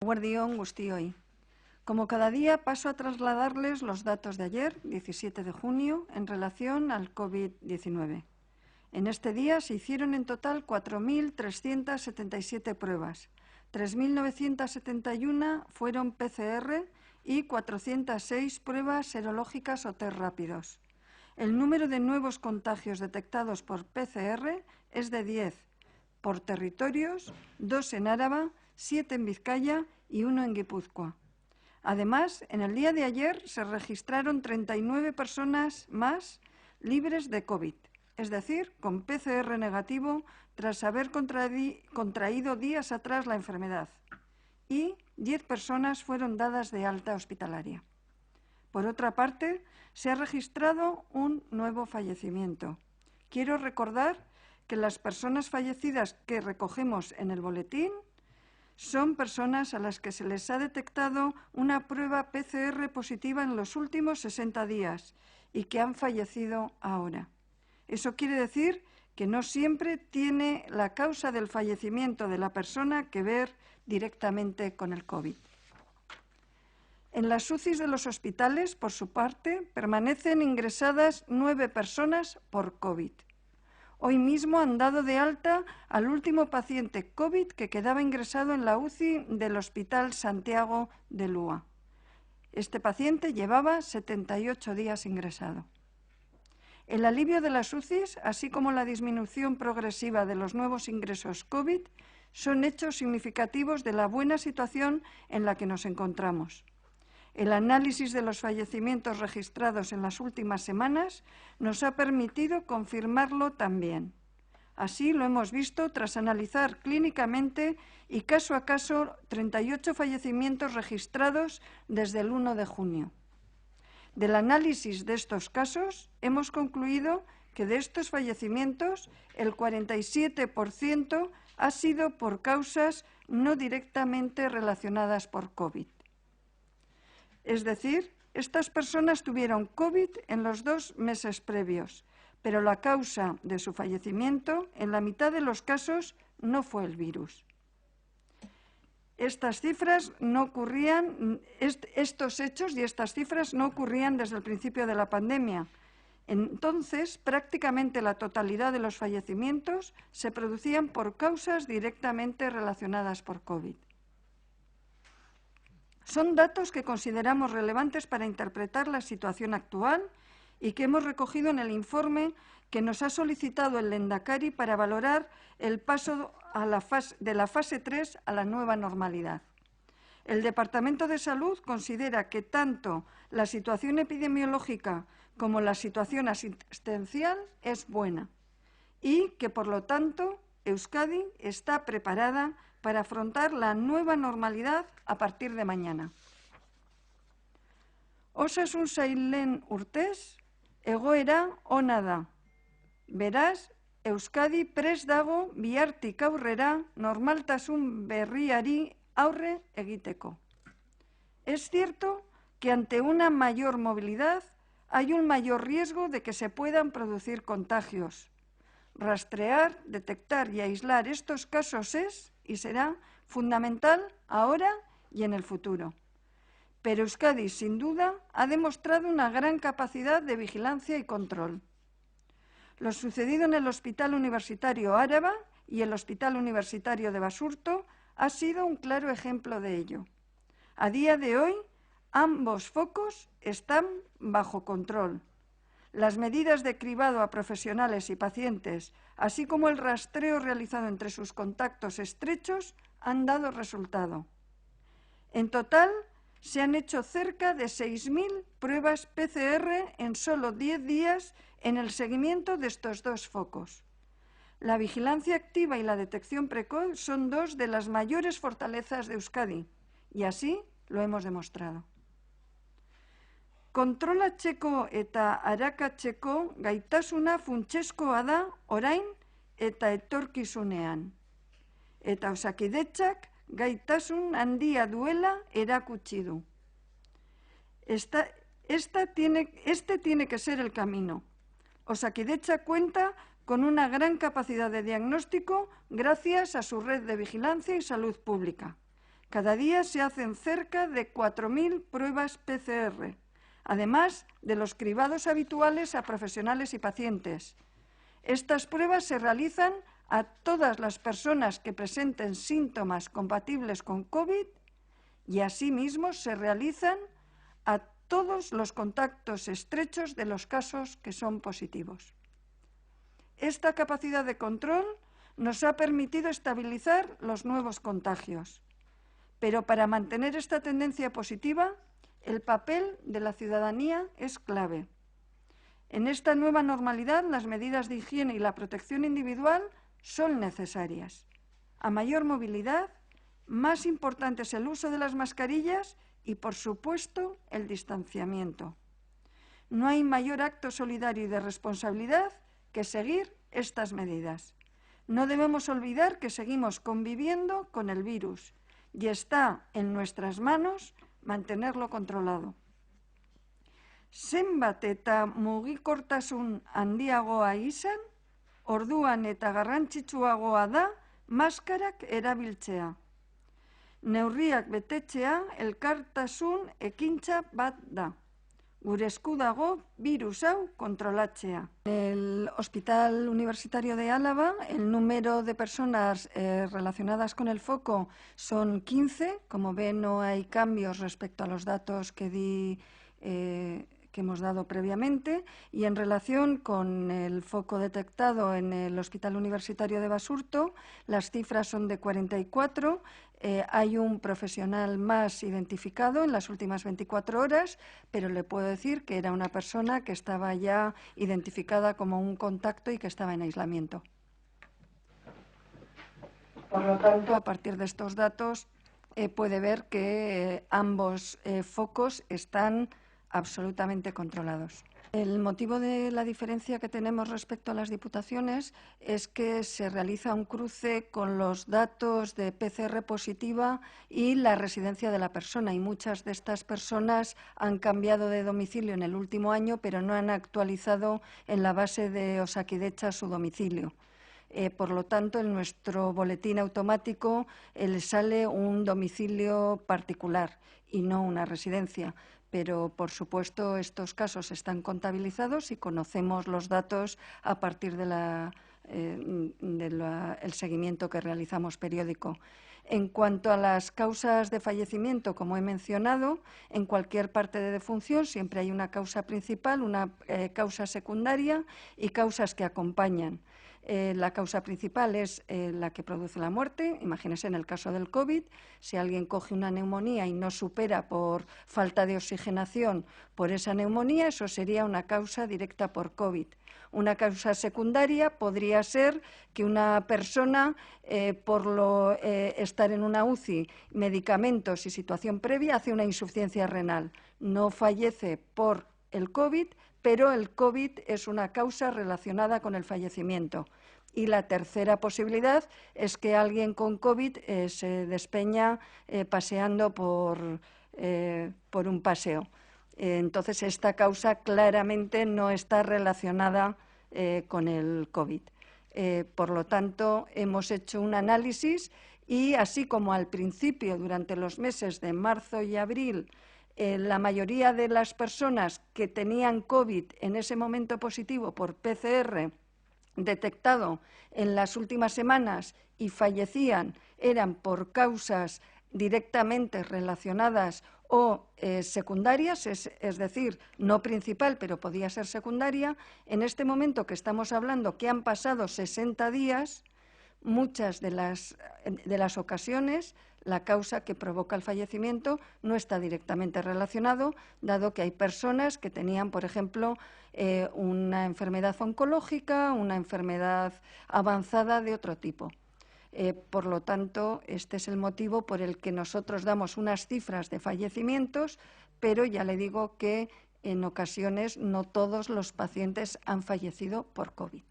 Eguerdión guztioi. Como cada día paso a trasladarles los datos de ayer, 17 de junio, en relación al COVID-19. En este día se hicieron en total 4.377 pruebas, 3.971 fueron PCR y 406 pruebas serológicas o test rápidos. El número de nuevos contagios detectados por PCR es de 10, por territorios, 2 en Áraba, 7 en Vizcaya y 1 en Guipúzcoa. Además, en el día de ayer se registraron 39 personas más libres de COVID, es decir, con PCR negativo tras haber contraído días atrás la enfermedad, y 10 personas fueron dadas de alta hospitalaria. Por otra parte, se ha registrado un nuevo fallecimiento. Quiero recordar que las personas fallecidas que recogemos en el boletín son personas a las que se les ha detectado una prueba PCR positiva en los últimos 60 días y que han fallecido ahora. Eso quiere decir que no siempre tiene la causa del fallecimiento de la persona que ver directamente con el COVID. En las UCIs de los hospitales, por su parte, permanecen ingresadas 9 personas por COVID. Hoy mismo han dado de alta al último paciente COVID que quedaba ingresado en la UCI del Hospital Santiago de Lúa. Este paciente llevaba 78 días ingresado. El alivio de las UCIs, así como la disminución progresiva de los nuevos ingresos COVID, son hechos significativos de la buena situación en la que nos encontramos. El análisis de los fallecimientos registrados en las últimas semanas nos ha permitido confirmarlo también. Así lo hemos visto tras analizar clínicamente y caso a caso 38 fallecimientos registrados desde el 1 de junio. Del análisis de estos casos hemos concluido que de estos fallecimientos el 47% ha sido por causas no directamente relacionadas por COVID. Es decir, estas personas tuvieron COVID en los 2 meses previos, pero la causa de su fallecimiento, en la mitad de los casos, no fue el virus. Estos hechos y estas cifras no ocurrían desde el principio de la pandemia. Entonces, prácticamente la totalidad de los fallecimientos se producían por causas directamente relacionadas por COVID. Son datos que consideramos relevantes para interpretar la situación actual y que hemos recogido en el informe que nos ha solicitado el Lehendakari para valorar el paso de la fase 3 a la nueva normalidad. El Departamento de Salud considera que tanto la situación epidemiológica como la situación asistencial es buena y que, por lo tanto, Euskadi está preparada para afrontar la nueva normalidad a partir de mañana. Osasun sailen urtez, egoera ona da. Beraz, Euskadi prest dago bihartik aurrera normaltasun berriari aurre egiteko. Es cierto que ante una mayor movilidad hay un mayor riesgo de que se puedan producir contagios. Rastrear, detectar y aislar estos casos es y será fundamental ahora y en el futuro. Pero Euskadi, sin duda, ha demostrado una gran capacidad de vigilancia y control. Lo sucedido en el Hospital Universitario Áraba y el Hospital Universitario de Basurto ha sido un claro ejemplo de ello. A día de hoy, ambos focos están bajo control. Las medidas de cribado a profesionales y pacientes, así como el rastreo realizado entre sus contactos estrechos, han dado resultado. En total, se han hecho cerca de 6.000 pruebas PCR en solo 10 días en el seguimiento de estos 2 focos. La vigilancia activa y la detección precoz son 2 de las mayores fortalezas de Euskadi, y así lo hemos demostrado. Kontrolatzeko eta arakatzeko gaitasuna funtsezkoa da orain eta etorkizunean. Eta Osakidetzak gaitasun handia duela erakutsi du. Este tiene que ser el camino. Osakidetza cuenta con una gran capacidad de diagnóstico gracias a su red de vigilancia y salud pública. Cada día se hacen cerca de 4.000 pruebas PCR, además de los cribados habituales a profesionales y pacientes. Estas pruebas se realizan a todas las personas que presenten síntomas compatibles con COVID y asimismo se realizan a todos los contactos estrechos de los casos que son positivos. Esta capacidad de control nos ha permitido estabilizar los nuevos contagios, pero para mantener esta tendencia positiva, el papel de la ciudadanía es clave. En esta nueva normalidad, las medidas de higiene y la protección individual son necesarias. A mayor movilidad, más importante es el uso de las mascarillas y, por supuesto, el distanciamiento. No hay mayor acto solidario y de responsabilidad que seguir estas medidas. No debemos olvidar que seguimos conviviendo con el virus y está en nuestras manos mantenerlo controlado. Zenbat eta mugikortasun handiagoa izan, orduan eta garrantzitsuagoa da maskarak erabiltzea. Neurriak betetzea elkartasun ekintza bat da. Gure esku dago virus hau kontrolatzea. En el Hospital Universitario de Álava, el número de personas relacionadas con el foco son 15. Como ven, no hay cambios respecto a los datos que hemos dado previamente, y en relación con el foco detectado en el Hospital Universitario de Basurto, las cifras son de 44. Hay un profesional más identificado en las últimas 24 horas, pero le puedo decir que era una persona que estaba ya identificada como un contacto y que estaba en aislamiento. Por lo tanto, a partir de estos datos, puede ver que ambos focos están absolutamente controlados. El motivo de la diferencia que tenemos respecto a las diputaciones es que se realiza un cruce con los datos de PCR positiva y la residencia de la persona, y muchas de estas personas han cambiado de domicilio en el último año, pero no han actualizado en la base de Osakidetza su domicilio. Por lo tanto, en nuestro boletín automático le sale un domicilio particular y no una residencia. Pero, por supuesto, estos casos están contabilizados y conocemos los datos a partir del seguimiento que realizamos periódico. En cuanto a las causas de fallecimiento, como he mencionado, en cualquier parte de defunción siempre hay una causa principal, una causa secundaria y causas que acompañan. La causa principal es la que produce la muerte. Imagínense en el caso del COVID, si alguien coge una neumonía y no supera por falta de oxigenación por esa neumonía, eso sería una causa directa por COVID. Una causa secundaria podría ser que una persona, por estar en una UCI, medicamentos y situación previa, hace una insuficiencia renal. No fallece por el COVID, pero el COVID es una causa relacionada con el fallecimiento. Y la tercera posibilidad es que alguien con COVID se despeña paseando por un paseo. Entonces, esta causa claramente no está relacionada con el COVID. Por lo tanto, hemos hecho un análisis y, así como al principio, durante los meses de marzo y abril, la mayoría de las personas que tenían COVID en ese momento positivo por PCR detectado en las últimas semanas y fallecían eran por causas directamente relacionadas o secundarias, es decir, no principal, pero podía ser secundaria. En este momento que estamos hablando, que han pasado 60 días, muchas de las ocasiones la causa que provoca el fallecimiento no está directamente relacionado, dado que hay personas que tenían, por ejemplo, una enfermedad oncológica, una enfermedad avanzada de otro tipo. Por lo tanto, este es el motivo por el que nosotros damos unas cifras de fallecimientos, pero ya le digo que en ocasiones no todos los pacientes han fallecido por COVID.